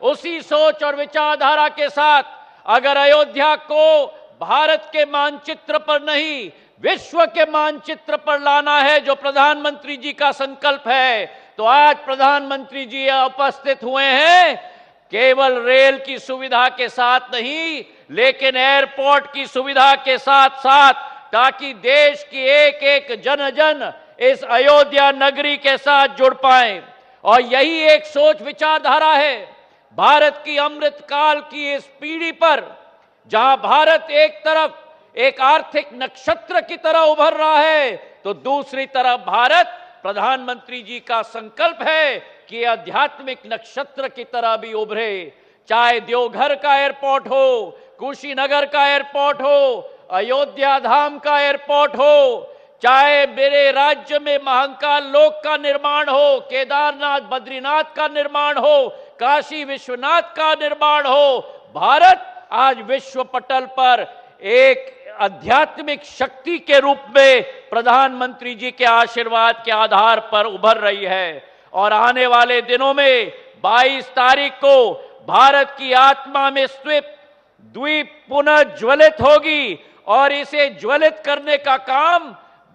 उसी सोच और विचारधारा के साथ अगर अयोध्या को भारत के मानचित्र पर नहीं, विश्व के मानचित्र पर लाना है, जो प्रधानमंत्री जी का संकल्प है, तो आज प्रधानमंत्री जी उपस्थित हुए हैं केवल रेल की सुविधा के साथ नहीं, लेकिन एयरपोर्ट की सुविधा के साथ साथ, ताकि देश की एक एक जन जन इस अयोध्या नगरी के साथ जुड़ पाए। और यही एक सोच विचारधारा है भारत की अमृत काल की इस पीढ़ी पर, जहां भारत एक तरफ एक आर्थिक नक्षत्र की तरह उभर रहा है, तो दूसरी तरफ भारत प्रधानमंत्री जी का संकल्प है कि आध्यात्मिक नक्षत्र की तरह भी उभरे। चाहे देवघर का एयरपोर्ट हो, कुशीनगर का एयरपोर्ट हो, अयोध्या धाम का एयरपोर्ट हो, चाहे मेरे राज्य में महाकाल लोक का निर्माण हो, केदारनाथ बद्रीनाथ का निर्माण हो, काशी विश्वनाथ का निर्माण हो, भारत आज विश्व पटल पर एक आध्यात्मिक शक्ति के रूप में प्रधानमंत्री जी के आशीर्वाद के आधार पर उभर रही है। और आने वाले दिनों में 22 तारीख को भारत की आत्मा में द्वीप पुनः ज्वलित होगी, और इसे ज्वलित करने का काम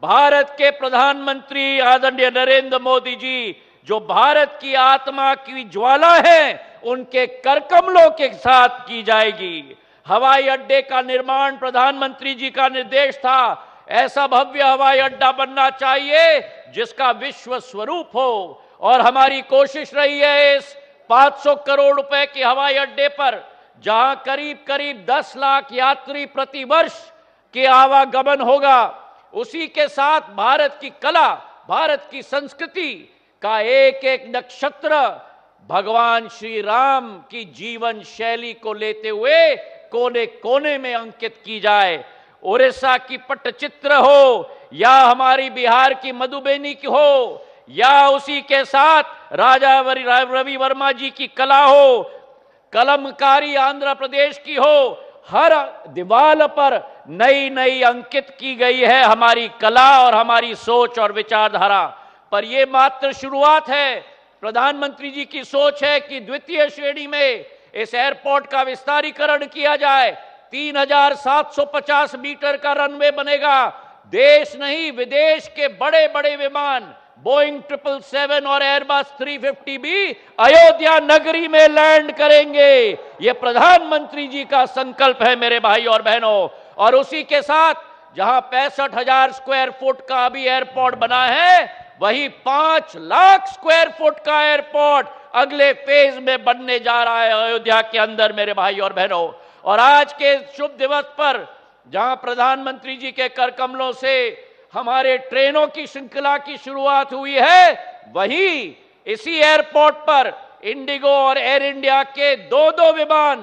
भारत के प्रधानमंत्री आदरणीय नरेंद्र मोदी जी, जो भारत की आत्मा की ज्वाला है, उनके करकमलों के साथ की जाएगी। हवाई अड्डे का निर्माण प्रधानमंत्री जी का निर्देश था। ऐसा भव्य हवाई अड्डा बनना चाहिए जिसका विश्व स्वरूप हो, और हमारी कोशिश रही है इस 500 करोड़ रुपए के हवाई अड्डे पर, जहां करीब करीब 10 लाख यात्री प्रति वर्ष के आवागमन होगा, उसी के साथ भारत की कला, भारत की संस्कृति का एक एक नक्षत्र भगवान श्री राम की जीवन शैली को लेते हुए कोने कोने में अंकित की जाए। उड़ीसा की पट्टचित्र हो, या हमारी बिहार की मधुबनी की हो, या उसी के साथ राजा रवि वर्मा जी की कला हो, कलमकारी आंध्र प्रदेश की हो, हर दीवार पर नई नई अंकित की गई है हमारी कला और हमारी सोच और विचारधारा। पर यह मात्र शुरुआत है। प्रधानमंत्री जी की सोच है कि द्वितीय श्रेणी में इस एयरपोर्ट का विस्तारीकरण किया जाए। 3750 मीटर का रनवे बनेगा। देश नहीं, विदेश के बड़े बड़े विमान बोइंग 777 और एयरबस 350 भी अयोध्या नगरी में लैंड करेंगे। यह प्रधानमंत्री जी का संकल्प है मेरे भाई और बहनों। और उसी के साथ जहां 65,000 स्क्वायर फुट का अभी एयरपोर्ट बना है, वही 5 लाख स्क्वायर फुट का एयरपोर्ट अगले फेज में बनने जा रहा है अयोध्या के अंदर मेरे भाई और बहनों। और आज के शुभ दिवस पर जहां प्रधानमंत्री जी के करकमलों से हमारे ट्रेनों की श्रृंखला की शुरुआत हुई है, वहीं इसी एयरपोर्ट पर इंडिगो और एयर इंडिया के दो विमान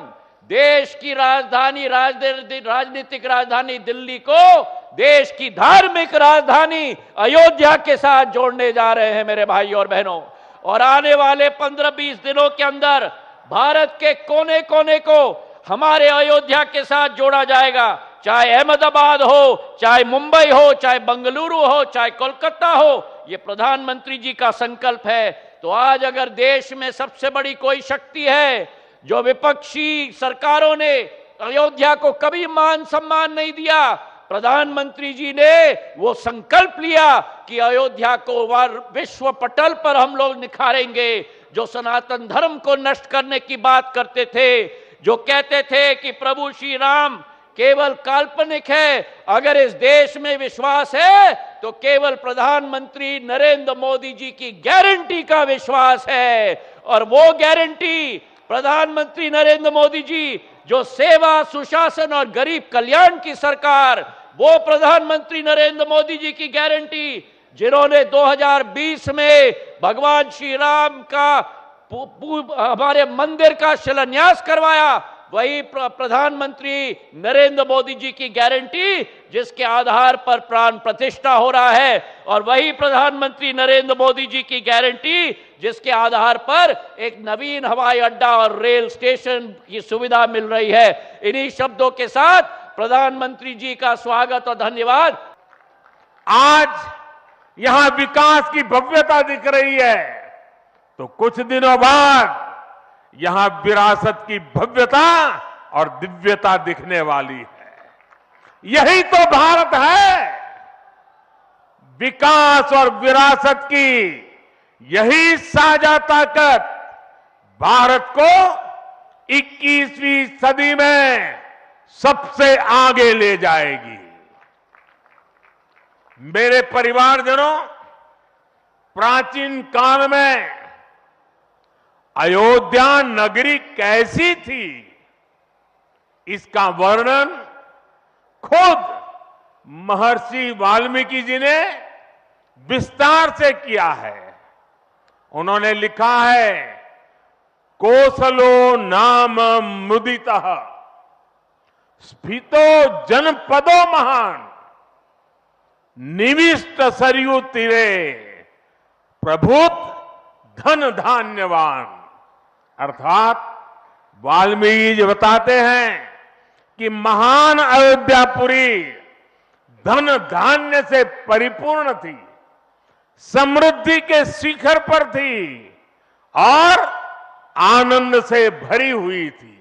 देश की राजधानी, राजनीतिक राजधानी दिल्ली को देश की धार्मिक राजधानी अयोध्या के साथ जोड़ने जा रहे हैं मेरे भाई और बहनों। और आने वाले 15-20 दिनों के अंदर भारत के कोने कोने को हमारे अयोध्या के साथ जोड़ा जाएगा। चाहे अहमदाबाद हो, चाहे मुंबई हो, चाहे बेंगलुरु हो, चाहे कोलकाता हो, ये प्रधानमंत्री जी का संकल्प है। तो आज अगर देश में सबसे बड़ी कोई शक्ति है, जो विपक्षी सरकारों ने अयोध्या को कभी मान सम्मान नहीं दिया, प्रधानमंत्री जी ने वो संकल्प लिया कि अयोध्या को विश्व पटल पर हम लोग निखारेंगे। जो सनातन धर्म को नष्ट करने की बात करते थे, जो कहते थे कि प्रभु श्री राम केवल काल्पनिक है, अगर इस देश में विश्वास है तो केवल प्रधानमंत्री नरेंद्र मोदी जी की गारंटी का विश्वास है। और वो गारंटी प्रधानमंत्री नरेंद्र मोदी जी, जो सेवा, सुशासन और गरीब कल्याण की सरकार, वो प्रधानमंत्री नरेंद्र मोदी जी की गारंटी, जिन्होंने 2020 में भगवान श्री राम का हमारे मंदिर का शिलान्यास करवाया, वही प्रधानमंत्री नरेंद्र मोदी जी की गारंटी, जिसके आधार पर प्राण प्रतिष्ठा हो रहा है, और वही प्रधानमंत्री नरेंद्र मोदी जी की गारंटी, जिसके आधार पर एक नवीन हवाई अड्डा और रेल स्टेशन की सुविधा मिल रही है। इन्हीं शब्दों के साथ प्रधानमंत्री जी का स्वागत और धन्यवाद। आज यहां विकास की भव्यता दिख रही है, तो कुछ दिनों बाद यहां विरासत की भव्यता और दिव्यता दिखने वाली है। यही तो भारत है। विकास और विरासत की यही साझा ताकत भारत को 21वीं सदी में सबसे आगे ले जाएगी। मेरे परिवारजनों, प्राचीन काल में अयोध्या नगरी कैसी थी, इसका वर्णन खुद महर्षि वाल्मीकि जी ने विस्तार से किया है। उन्होंने लिखा है, कोसलो नाम मुदितः स्फीतो जनपदो महान निविष्ट सरयू तीरे प्रभुत धन धान्यवान। अर्थात वाल्मीकि जी बताते हैं कि महान अयोध्यापुरी धन धान्य से परिपूर्ण थी, समृद्धि के शिखर पर थी और आनंद से भरी हुई थी।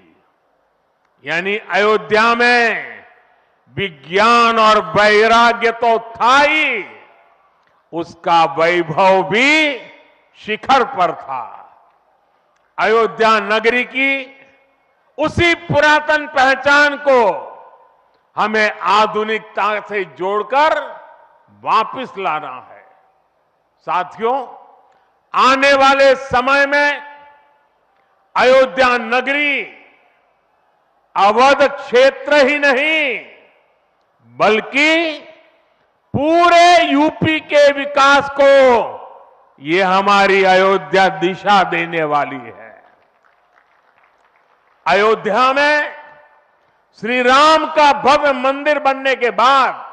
यानी अयोध्या में विज्ञान और वैराग्य तो था ही, उसका वैभव भी शिखर पर था। अयोध्या नगरी की उसी पुरातन पहचान को हमें आधुनिकता से जोड़कर वापस लाना है। साथियों, आने वाले समय में अयोध्या नगरी अवध क्षेत्र ही नहीं, बल्कि पूरे यूपी के विकास को ये हमारी अयोध्या दिशा देने वाली है। अयोध्या में श्री राम का भव्य मंदिर बनने के बाद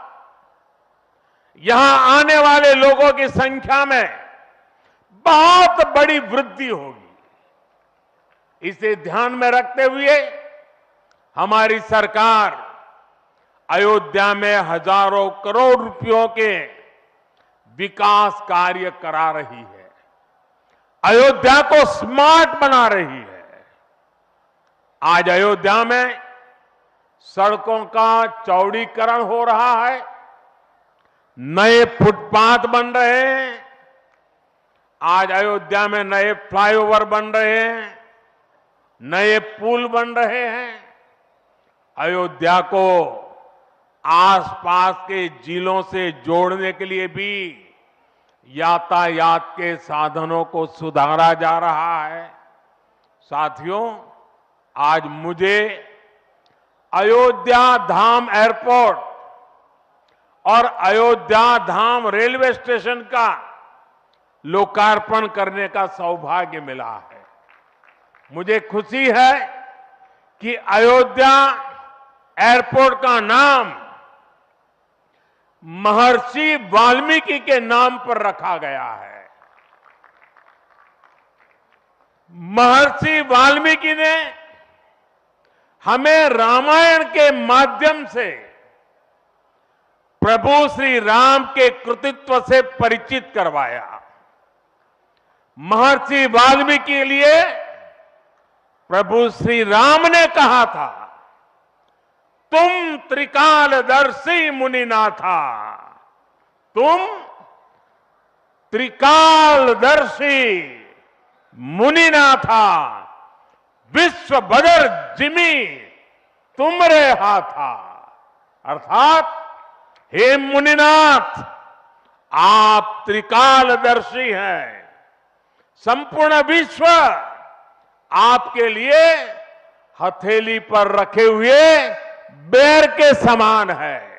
यहां आने वाले लोगों की संख्या में बहुत बड़ी वृद्धि होगी। इसे ध्यान में रखते हुए हमारी सरकार अयोध्या में हजारों करोड़ रुपयों के विकास कार्य करा रही है, अयोध्या को स्मार्ट बना रही है। आज अयोध्या में सड़कों का चौड़ीकरण हो रहा है, नए फुटपाथ बन रहे हैं, आज अयोध्या में नए फ्लाईओवर बन रहे हैं, नए पुल बन रहे हैं। अयोध्या को आसपास के जिलों से जोड़ने के लिए भी यातायात के साधनों को सुधारा जा रहा है। साथियों, आज मुझे अयोध्या धाम एयरपोर्ट और अयोध्या धाम रेलवे स्टेशन का लोकार्पण करने का सौभाग्य मिला है। मुझे खुशी है कि अयोध्या एयरपोर्ट का नाम महर्षि वाल्मीकि के नाम पर रखा गया है। महर्षि वाल्मीकि ने हमें रामायण के माध्यम से प्रभु श्री राम के कृतित्व से परिचित करवाया। महर्षि वाल्मीकि के लिए प्रभु श्री राम ने कहा था, तुम त्रिकालदर्शी मुनिनाथा, तुम त्रिकालदर्शी मुनिनाथा, विश्व बदर जिमी तुमरे हाथा। अर्थात हे मुनिनाथ, आप त्रिकालदर्शी हैं, संपूर्ण विश्व आपके लिए हथेली पर रखे हुए बेर के समान है।